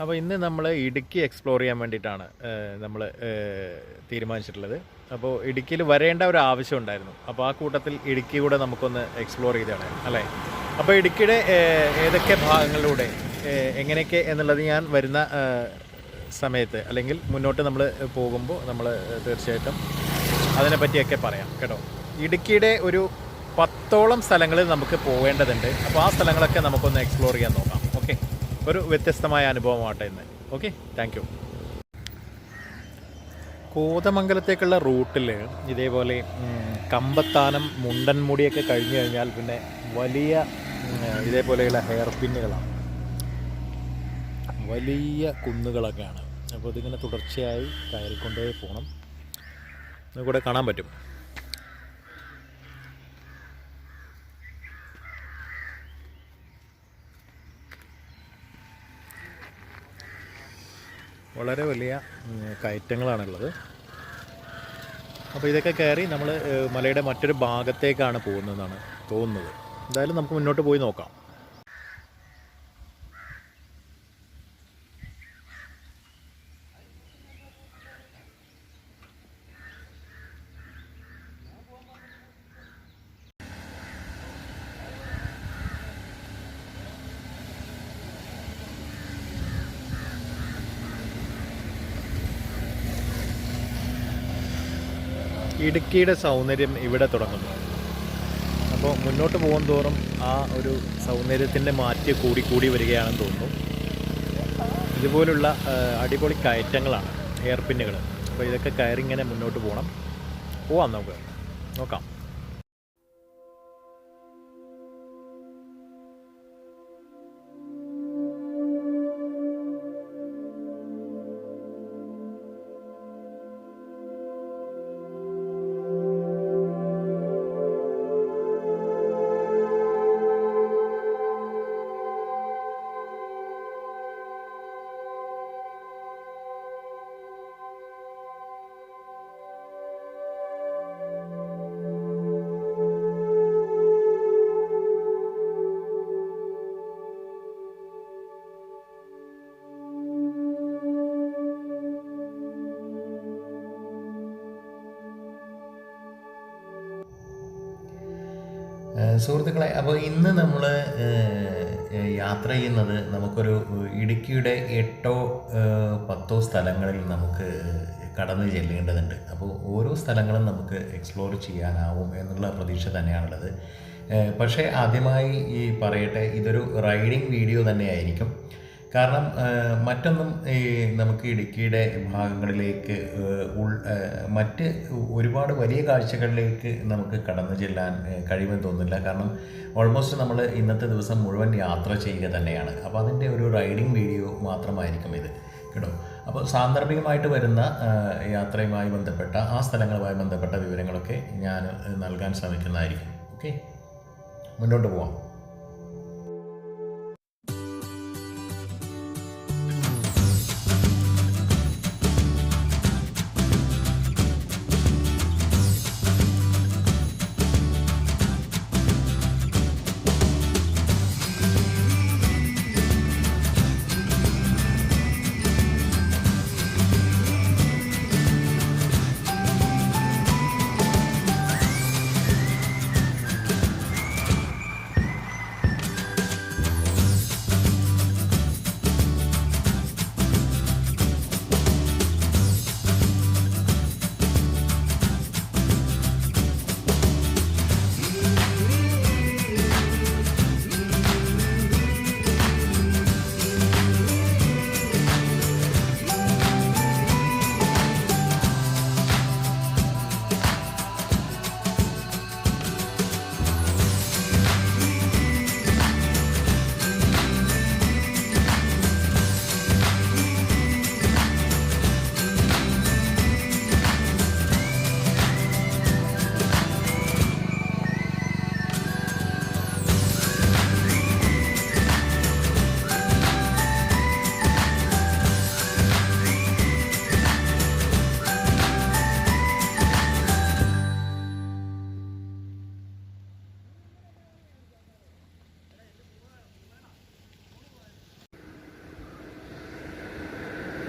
അപ്പോൾ ഇന്ന് നമ്മൾ ഇടുക്കി എക്സ്പ്ലോർ ചെയ്യാൻ വേണ്ടിയിട്ടാണ് നമ്മൾ തീരുമാനിച്ചിട്ടുള്ളത്. അപ്പോൾ ഇടുക്കിയിൽ വരേണ്ട ഒരു ആവശ്യം ഉണ്ടായിരുന്നു. അപ്പോൾ ആ കൂട്ടത്തിൽ ഇടുക്കി കൂടെ നമുക്കൊന്ന് എക്സ്പ്ലോർ ചെയ്താണ് അല്ലേ. അപ്പോൾ ഇടുക്കിയുടെ ഏതൊക്കെ ഭാഗങ്ങളിലൂടെ എങ്ങനെയൊക്കെ എന്നുള്ളത് ഞാൻ വരുന്ന സമയത്ത് അല്ലെങ്കിൽ മുന്നോട്ട് നമ്മൾ പോകുമ്പോൾ നമ്മൾ തീർച്ചയായിട്ടും അതിനെപ്പറ്റിയൊക്കെ പറയാം കേട്ടോ. ഇടുക്കിയുടെ ഒരു 10ഓളം സ്ഥലങ്ങളിൽ നമുക്ക് പോകേണ്ടതുണ്ട്. അപ്പോൾ ആ സ്ഥലങ്ങളൊക്കെ നമുക്കൊന്ന് എക്സ്പ്ലോർ ചെയ്യാൻ നോക്കാം. ഓക്കെ, ഒരു വ്യത്യസ്തമായ അനുഭവമാട്ടെ ഇന്ന്. Okay, thank you. കോതമംഗലത്തേക്കുള്ള റൂട്ടിൽ ഇതേപോലെ കമ്പത്താനം മുണ്ടൻമുടിയൊക്കെ കഴിഞ്ഞു കഴിഞ്ഞാൽ പിന്നെ വലിയ ഇതേപോലെയുള്ള ഹെയർ പിന്നുകളാണ്, വലിയ കുന്നുകളൊക്കെയാണ്. അപ്പോൾ ഇതിങ്ങനെ തുടർച്ചയായി കയറിക്കൊണ്ടേ പോകണം. നമുക്കിവിടെ കാണാൻ പറ്റും. വളരെ വലിയ കയറ്റങ്ങളാണുള്ളത്. അപ്പോൾ ഇതൊക്കെ കയറി നമ്മൾ മലയുടെ മറ്റൊരു ഭാഗത്തേക്കാണ് പോകുന്നതെന്നാണ് തോന്നുന്നത്. എന്തായാലും നമുക്ക് മുന്നോട്ട് പോയി നോക്കാം. ഇടുക്കിയുടെ സൗന്ദര്യം ഇവിടെ തുടങ്ങുന്നു. അപ്പോൾ മുന്നോട്ട് പോകും തോറും ആ ഒരു സൗന്ദര്യത്തിൻ്റെ മാറ്റ് കൂടി വരികയാണെന്ന് തോന്നുന്നു. ഇതുപോലുള്ള അടിപൊളി കയറ്റങ്ങളാണ് ഹെയർ പിന്നുകൾ. അപ്പോൾ ഇതൊക്കെ കയറി ഇങ്ങനെ മുന്നോട്ട് പോവാം, നമുക്ക് നോക്കാം. സുഹൃത്തുക്കളെ, അപ്പോൾ ഇന്ന് നമ്മൾ യാത്ര ചെയ്യുന്നത് നമുക്കൊരു ഇടുക്കിയുടെ 8-10 സ്ഥലങ്ങളിൽ നമുക്ക് കടന്നു ചെല്ലേണ്ടതുണ്ട്. അപ്പോൾ ഓരോ സ്ഥലങ്ങളും നമുക്ക് എക്സ്പ്ലോർ ചെയ്യാനാവും എന്നുള്ള പ്രതീക്ഷ തന്നെയാണുള്ളത്. പക്ഷേ ആദ്യമായി ഈ പറയട്ടെ, ഇതൊരു റൈഡിങ് വീഡിയോ തന്നെയായിരിക്കും. കാരണം മറ്റൊന്നും ഈ നമുക്ക് ഇടുക്കിയുടെ ഭാഗങ്ങളിലേക്ക് മറ്റ് ഒരുപാട് വലിയ കാഴ്ചകളിലേക്ക് നമുക്ക് കടന്നു ചെല്ലാൻ കഴിയുമെന്ന് തോന്നുന്നില്ല. കാരണം ഓൾമോസ്റ്റ് നമ്മൾ ഇന്നത്തെ ദിവസം മുഴുവൻ യാത്ര ചെയ്യുക തന്നെയാണ്. അപ്പോൾ അതിൻ്റെ ഒരു റൈഡിങ് വീഡിയോ മാത്രമായിരിക്കും ഇത് കേട്ടോ. അപ്പോൾ സാന്ദർഭികമായിട്ട് വരുന്ന യാത്രയുമായി ബന്ധപ്പെട്ട ആ സ്ഥലങ്ങളുമായി ബന്ധപ്പെട്ട വിവരങ്ങളൊക്കെ ഞാൻ നൽകാൻ ശ്രമിക്കുന്നതായിരിക്കും. ഓക്കെ, മുന്നോട്ട് പോവാം.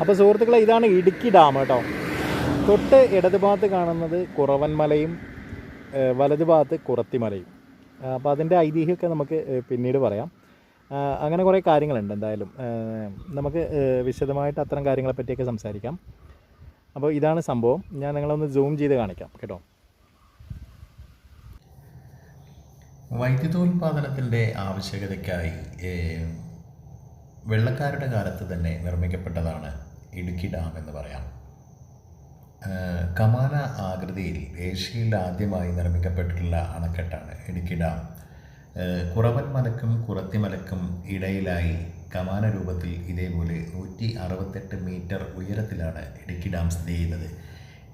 അപ്പോൾ സുഹൃത്തുക്കളെ, ഇതാണ് ഇടുക്കി ഡാം കേട്ടോ. തൊട്ട് ഇടത് ഭാഗത്ത് കാണുന്നത് കുറവൻ മലയും വലത് ഭാഗത്ത് കുറത്തിമലയും. അപ്പോൾ അതിൻ്റെ ഐതിഹ്യമൊക്കെ നമുക്ക് പിന്നീട് പറയാം. അങ്ങനെ കുറേ കാര്യങ്ങളുണ്ട്. എന്തായാലും നമുക്ക് വിശദമായിട്ട് അത്തരം കാര്യങ്ങളെ പറ്റിയൊക്കെ സംസാരിക്കാം. അപ്പോൾ ഇതാണ് സംഭവം. ഞാൻ നിങ്ങളൊന്ന് സൂം ചെയ്ത് കാണിക്കാം കേട്ടോ. വൈദ്യുതോൽപാദനത്തിൻ്റെ ആവശ്യകതയ്ക്കായി വെള്ളക്കാരുടെ കാലത്ത് തന്നെ നിർമ്മിക്കപ്പെട്ടതാണ് ഇടുക്കി ഡാം എന്ന് പറയാം. കമാന ആകൃതിയിൽ ഏഷ്യയിൽ ആദ്യമായി നിർമ്മിക്കപ്പെട്ടിട്ടുള്ള അണക്കെട്ടാണ് ഇടുക്കി ഡാം. കുറവൻ മലക്കും കുറത്തിമലക്കും ഇടയിലായി കമാന രൂപത്തിൽ ഇതേപോലെ 168 മീറ്റർ ഉയരത്തിലാണ് ഇടുക്കി ഡാം സ്ഥിതി ചെയ്യുന്നത്.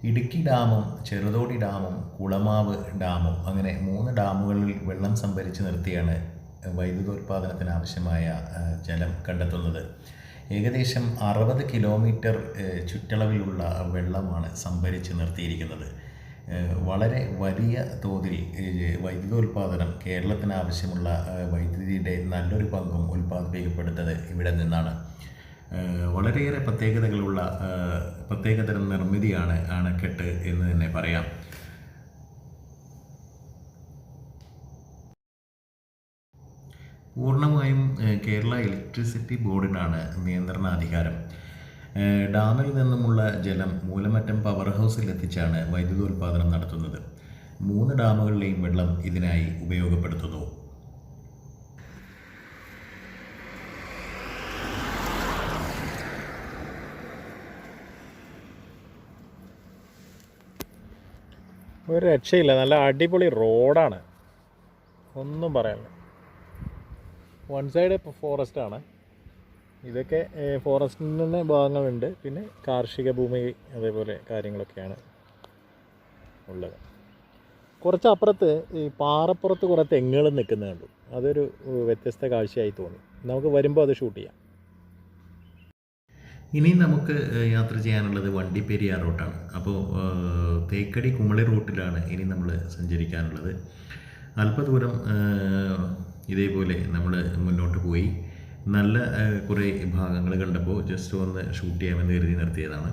ഇടുക്കി ഡാമും ചെറുതോണി ഡാമും കുളമാവ് ഡാമും അങ്ങനെ 3 ഡാമുകളിൽ വെള്ളം സംഭരിച്ച് നിർത്തിയാണ് വൈദ്യുതോൽപാദനത്തിന് ആവശ്യമായ ജലം കണ്ടെത്തുന്നത്. ഏകദേശം 60 കിലോമീറ്റർ ചുറ്റളവിലുള്ള വെള്ളമാണ് സംഭരിച്ച് നിർത്തിയിരിക്കുന്നത്. വളരെ വലിയ തോതിൽ വൈദ്യുതോൽപാദനം കേരളത്തിന് ആവശ്യമുള്ള വൈദ്യുതിയുടെ നല്ലൊരു പങ്കും ഉൽപ്പാദിപ്പിക്കപ്പെടുന്നത് ഇവിടെ നിന്നാണ്. വളരെയേറെ പ്രത്യേകതരം നിർമ്മിതിയാണ് അണക്കെട്ട് എന്ന് തന്നെ പറയാം. പൂർണ്ണമായും കേരള ഇലക്ട്രിസിറ്റി ബോർഡിനാണ് നിയന്ത്രണാധികാരം. ഡാമിൽ നിന്നുമുള്ള ജലം മൂലമറ്റം പവർ ഹൗസിൽ എത്തിച്ചാണ് വൈദ്യുതോൽപാദനം നടത്തുന്നത്. 3 ഡാമുകളിലെയും വെള്ളം ഇതിനായി ഉപയോഗപ്പെടുത്തുന്നു. ഒരു രക്ഷയില്ല, നല്ല അടിപൊളി റോഡാണ്, ഒന്നും പറയാനില്ല. വൺ സൈഡ് ഫോറസ്റ്റാണ്. ഇതൊക്കെ ഫോറസ്റ്റിൻ്റെ ഭാഗങ്ങളുണ്ട്, പിന്നെ കാർഷിക ഭൂമി അതേപോലെ കാര്യങ്ങളൊക്കെയാണ് ഉള്ളത്. കുറച്ച് അപ്പുറത്ത് ഈ പാറപ്പുറത്ത് കുറേ തെങ്ങുകൾ നിൽക്കുന്നത് കണ്ടു. അതൊരു വ്യത്യസ്ത കാഴ്ചയായി തോന്നി. നമുക്ക് വരുമ്പോൾ അത് ഷൂട്ട് ചെയ്യാം. ഇനി നമുക്ക് യാത്ര ചെയ്യാനുള്ളത് വണ്ടിപ്പെരിയാർ റൂട്ടാണ്. അപ്പോൾ തേക്കടി കുമളി റൂട്ടിലാണ് ഇനി നമ്മൾ സഞ്ചരിക്കാനുള്ളത്. അല്പദൂരം ഇതേപോലെ നമ്മൾ മുന്നോട്ട് പോയി നല്ല കുറേ ഭാഗങ്ങൾ കണ്ടപ്പോൾ ജസ്റ്റ് ഒന്ന് ഷൂട്ട് ചെയ്യാമെന്ന് കരുതി നിർത്തിയതാണ്.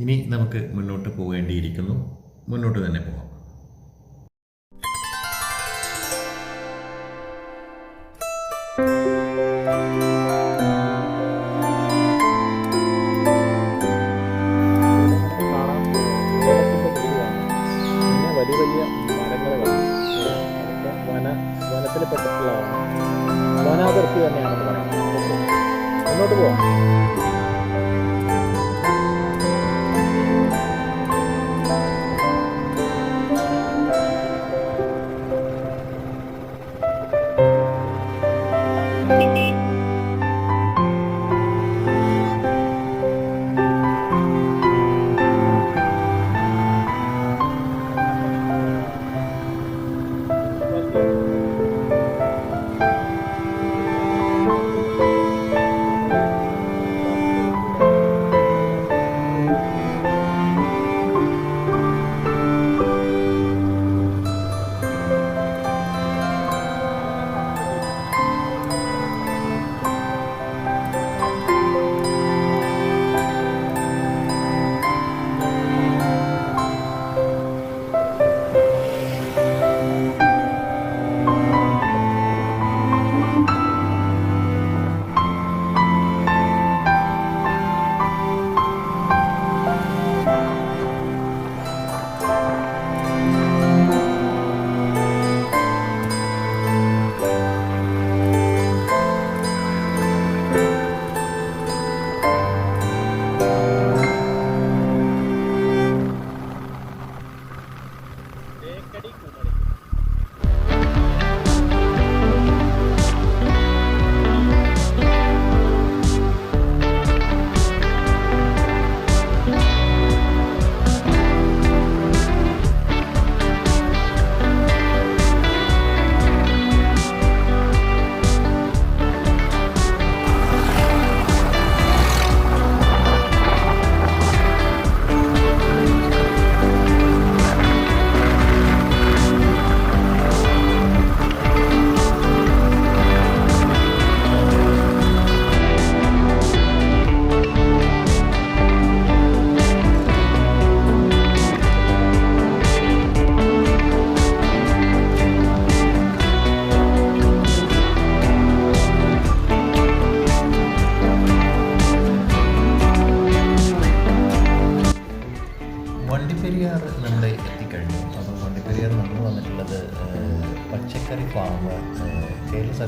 ഇനി നമുക്ക് മുന്നോട്ട് പോകേണ്ടിയിരിക്കുന്നു. മുന്നോട്ട് തന്നെ പോകാം. വലിയ വലിയ മരങ്ങളുകളാണ്. വനത്തിൽ പെട്ടിട്ടുള്ളതാണ്. വനാതിർത്തി തന്നെയാണെന്ന് പറയാം. മുന്നോട്ട് പോവാം.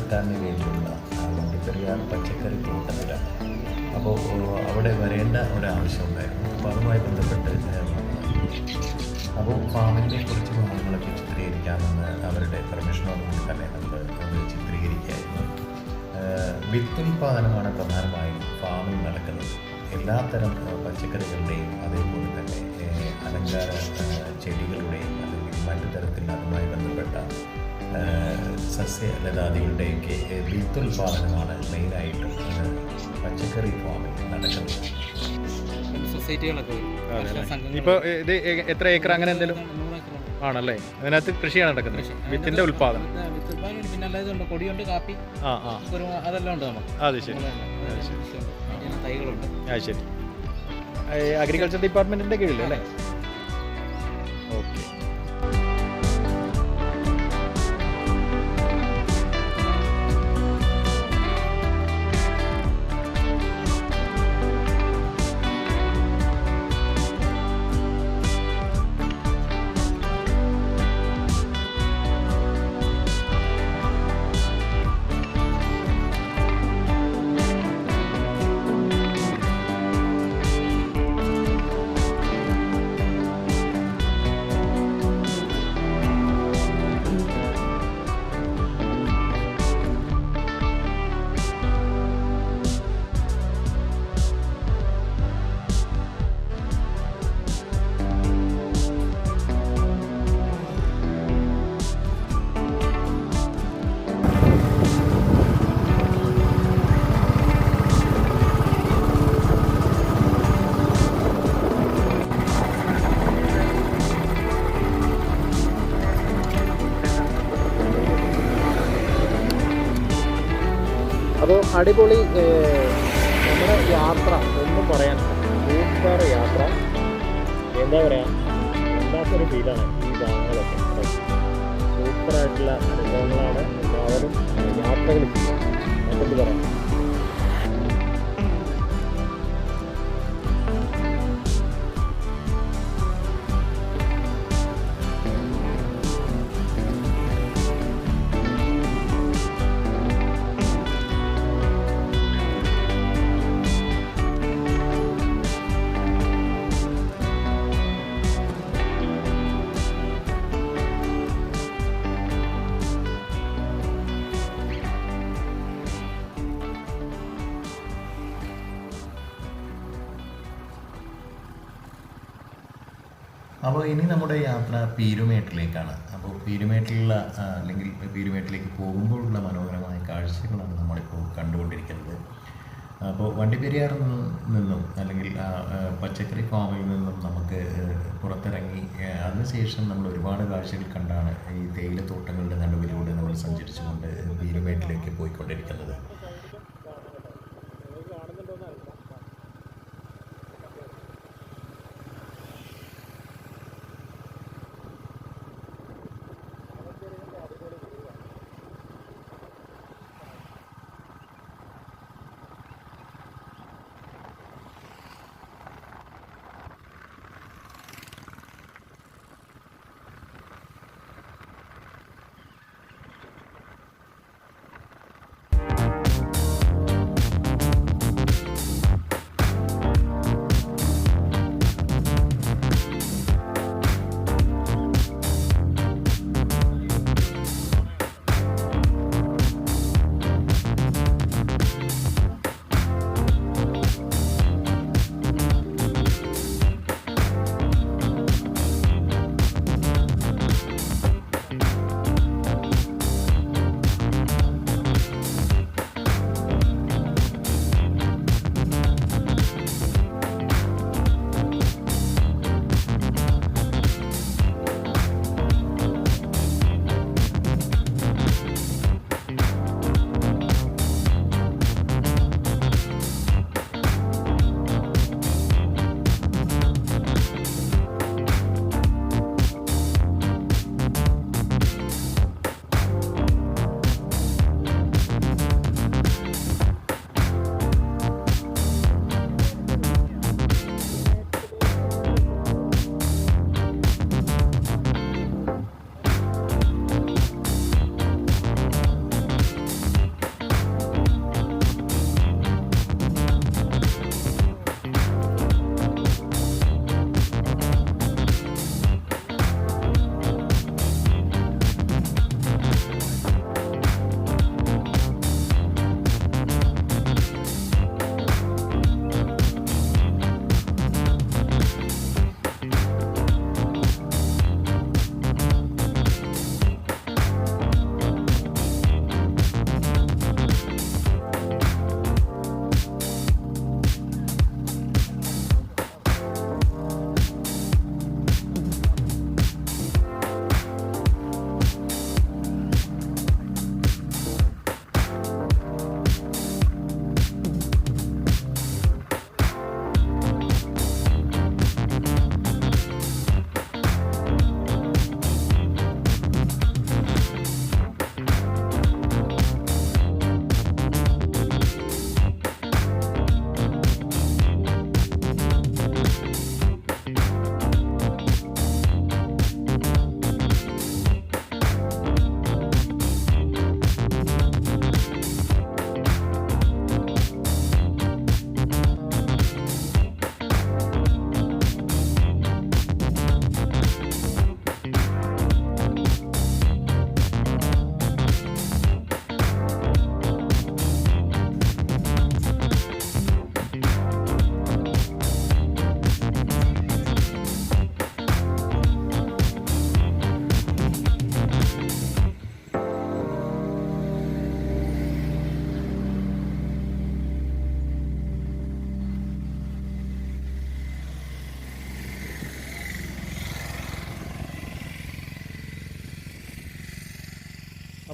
സർക്കാരിന് വേണ്ടിയുള്ള വണ്ടിപ്പെരിയാർ പച്ചക്കറി തോട്ടത്തില. അപ്പോൾ അവിടെ വരേണ്ട ഒരാവശ്യമുണ്ടായിരുന്നു. അപ്പോൾ അതുമായി ബന്ധപ്പെട്ട് അപ്പോൾ ഫാമിനെ കുറിച്ച് ഭാഗങ്ങളൊക്കെ ചിത്രീകരിക്കാമെന്ന് അവരുടെ പെർമിഷനോടുകൂടി തന്നെ നമ്മൾ അത് ചിത്രീകരിക്കുകയായിരുന്നു. വിത്തുൽപാദനമാണ് പ്രധാനമായും ഫാമിൽ നടക്കുന്നത്. എല്ലാത്തരം പച്ചക്കറികളുടെയും അതേപോലെ തന്നെ അലങ്കാര ചെടികളുടെയും അല്ലെങ്കിൽ മറ്റു തരത്തിൽ അതുമായി ബന്ധപ്പെട്ട സസ്യലതാദികളുടെയൊക്കെ വിത്തുൽപാദനമാണ് മെയിനായിട്ടും പച്ചക്കറി ഫാമിൽ നടക്കുന്നത്. സൊസൈറ്റികളൊക്കെ ഇപ്പോൾ ഇത് എത്ര ഏക്കർ അങ്ങനെ എന്തെങ്കിലും ആണല്ലേ? അതിനകത്ത് കൃഷിയാണ് നടക്കുന്നത്, വിത്തിൻ്റെ ഉൽപാദനം. പിന്നെ അല്ലാതെ കൊടിയുണ്ട്, കാപ്പി, അതെല്ലാം ഉണ്ട് നമുക്ക്. അത് ശരി, തൈകളുണ്ട്. അത് ശരി. അഗ്രികൾച്ചർ ഡിപ്പാർട്ട്മെൻറ്റിൻ്റെ കീഴിലല്ലേ? ഓക്കെ. അപ്പോൾ അടിപൊളി നമ്മുടെ യാത്ര, ഒന്നും പറയാനില്ല. സൂപ്പർ യാത്ര. എന്താ പറയുക, വല്ലാത്തൊരു ഫീലാണ് ഈ ഭാഗങ്ങളൊക്കെ. സൂപ്പറായിട്ടുള്ള അനുഭവങ്ങളാണ് എല്ലാവരും യാത്രകൾ ചെയ്യുക. എന്തെന്ന് പറയാം. അപ്പോൾ ഇനി നമ്മുടെ യാത്ര പീരുമേട്ടിലേക്കാണ്. അപ്പോൾ പീരുമേട്ടിലുള്ള അല്ലെങ്കിൽ പീരുമേട്ടിലേക്ക് പോകുമ്പോഴുള്ള മനോഹരമായ കാഴ്ചകളാണ് നമ്മളിപ്പോൾ കണ്ടുകൊണ്ടിരിക്കുന്നത്. അപ്പോൾ വണ്ടിപ്പെരിയാറിൽ നിന്നും അല്ലെങ്കിൽ പച്ചക്കറി ഫാമിൽ നിന്നും നമുക്ക് പുറത്തിറങ്ങി അതിനുശേഷം നമ്മൾ ഒരുപാട് കാഴ്ചകൾ കണ്ടാണ് ഈ തേയിലത്തോട്ടങ്ങളുടെ നടുവിലൂടെ നമ്മൾ സഞ്ചരിച്ചുകൊണ്ട് പീരുമേട്ടിലേക്ക് പോയിക്കൊണ്ടിരിക്കുന്നത്.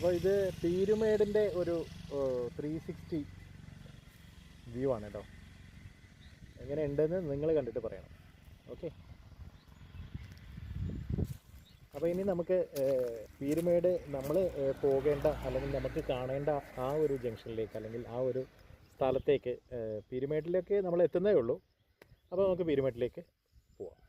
അപ്പോൾ ഇത് പീരുമേടിൻ്റെ ഒരു 360 വ്യൂ ആണ് കേട്ടോ. എങ്ങനെ ഉണ്ടെന്ന് നിങ്ങൾ കണ്ടിട്ട് പറയണം. ഓക്കെ, അപ്പോൾ ഇനി നമുക്ക് പീരുമേട് നമ്മൾ പോകേണ്ട അല്ലെങ്കിൽ നമുക്ക് കാണേണ്ട ആ ഒരു ജംഗ്ഷനിലേക്ക് അല്ലെങ്കിൽ ആ ഒരു സ്ഥലത്തേക്ക്, പീരുമേട്ടിലേക്ക് നമ്മൾ എത്തുന്നേ ഉള്ളൂ. അപ്പോൾ നമുക്ക് പീരുമേട്ടിലേക്ക് പോവാം.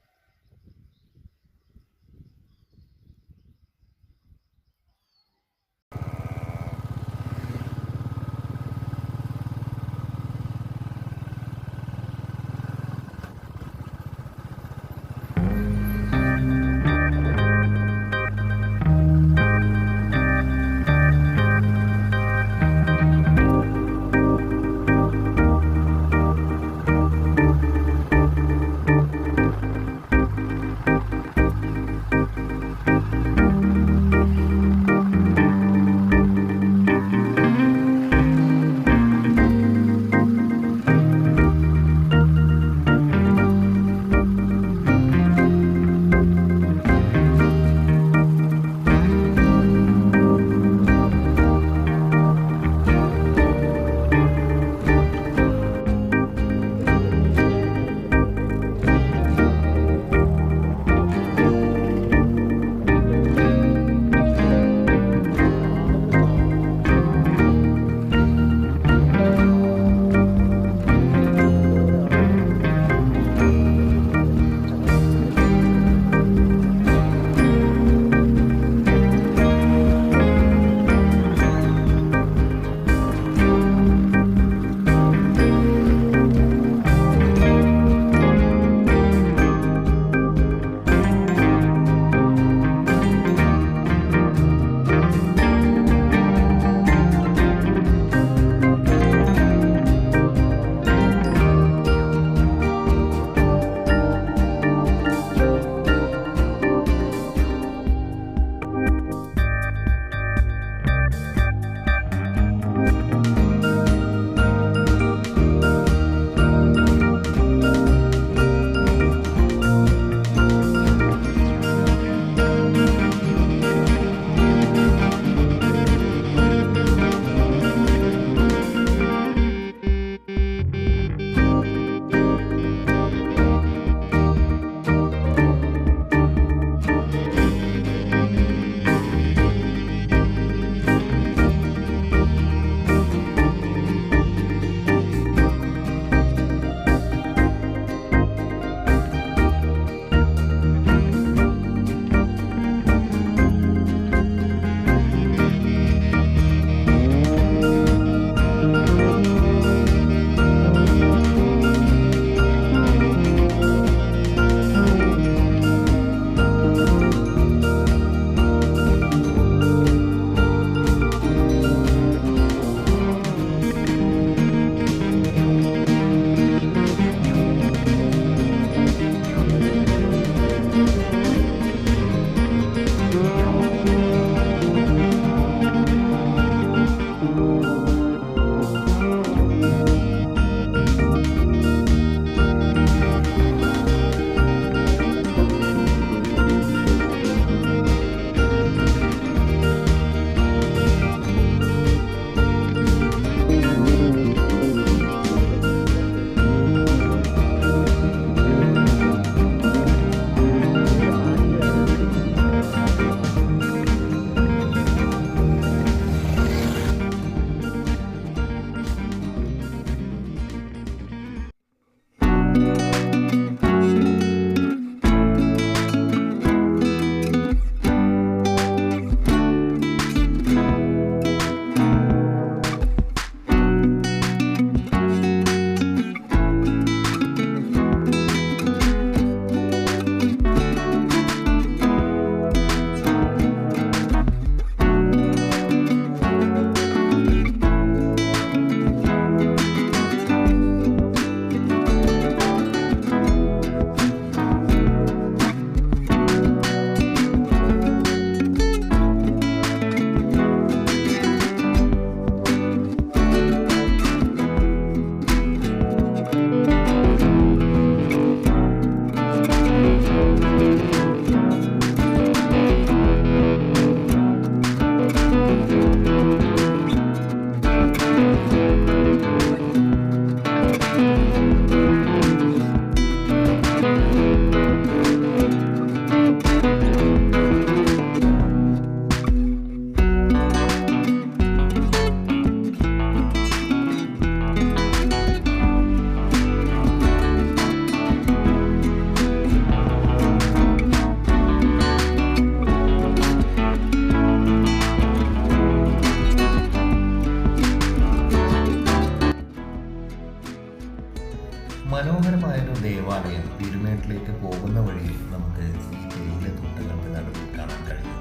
മനോഹരമായൊരു ദേവാലയം പീരുമേട്ടിലേക്ക് പോകുന്ന വഴിയിൽ നമുക്ക് ഈ തേയിലത്തോട്ടങ്ങൾക്ക് നടുവിൽ കാണാൻ കഴിയും.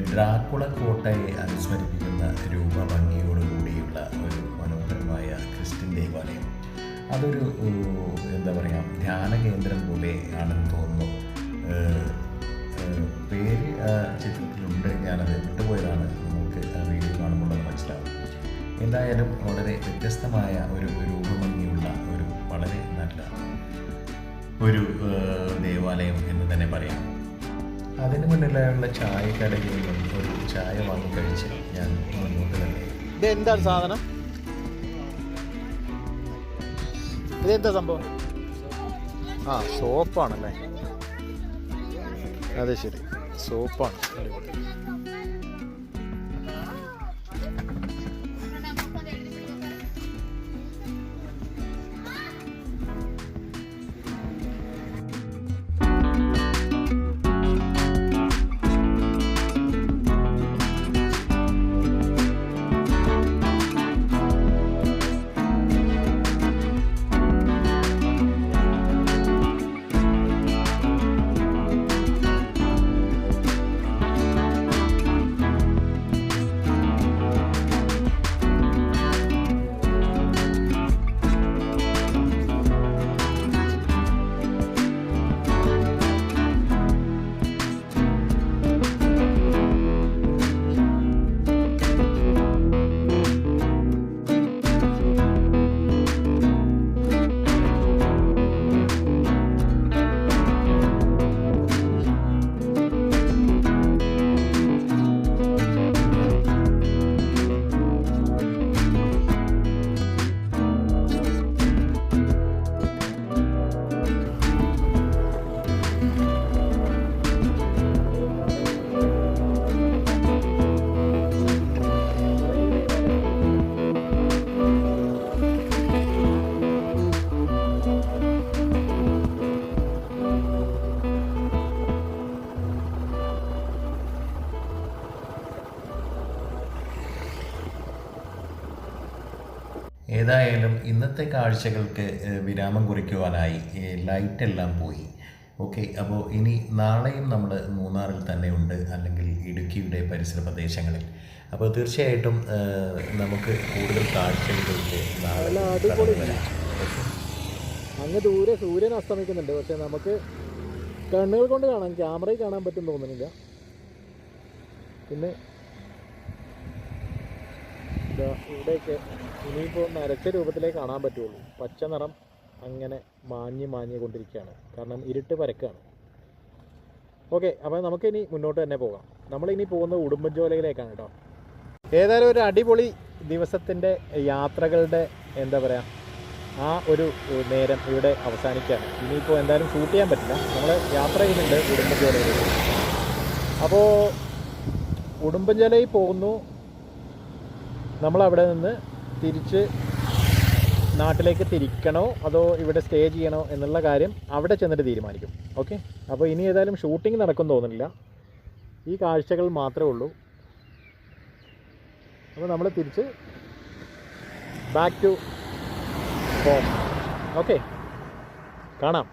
ഡ്രാക്കുള കോട്ടയെ അനുസ്മരിപ്പിക്കുന്ന രൂപഭംഗിയോടുകൂടിയുള്ള ഒരു മനോഹരമായ ക്രിസ്ത്യൻ ദേവാലയം. അതൊരു എന്താ പറയുക, ധ്യാന കേന്ദ്രം പോലെ ആണെന്ന് തോന്നുന്നു. പേര് ചിത്രത്തിലുണ്ട്, ഞാനത് വിട്ടുപോയതാണ്. നമുക്ക് വീഡിയോ കാണുമ്പോൾ അത് മനസ്സിലാവും. എന്തായാലും വളരെ വ്യത്യസ്തമായ ഒരു രൂപഭംഗിയുള്ള ഒരു വളരെ നല്ല ഒരു ദേവാലയം എന്ന് തന്നെ പറയാം. അതിന് മുന്നിലുള്ള ചായക്കടയിൽ നിന്നും ഒരു ചായ വാങ്ങി കഴിച്ച് ഞാൻ മുന്നോട്ട് തന്നെ. ഇതെന്താണ് സാധനം? ഇതെന്താ സംഭവം? ആ, സോപ്പാണല്ലേ? അതെ, ശരി, സോപ്പാണ്. ഏതായാലും ഇന്നത്തെ കാഴ്ചകൾക്ക് വിരാമം കുറിക്കുവാനായി ലൈറ്റെല്ലാം പോയി. ഓക്കെ, അപ്പോൾ ഇനി നാളെയും നമ്മൾ മൂന്നാറിൽ തന്നെ ഉണ്ട്, അല്ലെങ്കിൽ ഇടുക്കിയുടെ പരിസര പ്രദേശങ്ങളിൽ. അപ്പോൾ തീർച്ചയായിട്ടും നമുക്ക് കൂടുതൽ കാഴ്ചകളിലേക്ക് നാളെ വരാം. അങ്ങ് ദൂരെ സൂര്യൻ അസ്തമിക്കുന്നുണ്ട്, പക്ഷെ നമുക്ക് കണ്ണുകൾ കൊണ്ട് കാണാം, ക്യാമറയിൽ കാണാൻ പറ്റും തോന്നുന്നില്ല. പിന്നെ ഇവിടെയൊക്കെ ഇനിയിപ്പോൾ നരച്ച രൂപത്തിലേ കാണാൻ പറ്റുള്ളൂ. പച്ച നിറം അങ്ങനെ മാഞ്ഞ് കൊണ്ടിരിക്കുകയാണ്, കാരണം ഇരുട്ട് പരക്കുകയാണ്. ഓക്കെ, അപ്പോൾ നമുക്കിനി മുന്നോട്ട് തന്നെ പോകാം. നമ്മളിനി പോകുന്നത് ഉടുമ്പൻചോലയിലേക്കാണ് കേട്ടോ. ഏതായാലും ഒരു അടിപൊളി ദിവസത്തിൻ്റെ യാത്രകളുടെ എന്താ പറയുക, ആ ഒരു നേരം ഇവിടെ അവസാനിക്കുകയാണ്. ഇനിയിപ്പോൾ എന്തായാലും ഷൂട്ട് ചെയ്യാൻ പറ്റില്ല, നമ്മൾ യാത്ര ചെയ്യുന്നുണ്ട് ഉടുമ്പൻചോലയിൽ. അപ്പോൾ ഉടുമ്പൻചോലയിൽ പോകുന്നു. നമ്മളവിടെ നിന്ന് തിരിച്ച് നാട്ടിലേക്ക് തിരിക്കണോ അതോ ഇവിടെ സ്റ്റേ ചെയ്യണോ എന്നുള്ള കാര്യം അവിടെ ചെന്നിട്ട് തീരുമാനിക്കും. ഓക്കെ, അപ്പോൾ ഇനി ഏതായാലും ഷൂട്ടിംഗ് നടക്കും തോന്നുന്നില്ല, ഈ കാഴ്ചകൾ മാത്രമേ ഉള്ളൂ. അപ്പോൾ നമ്മൾ തിരിച്ച് ബാക്ക് ടു ഹോം. ഓക്കെ, കാണാം.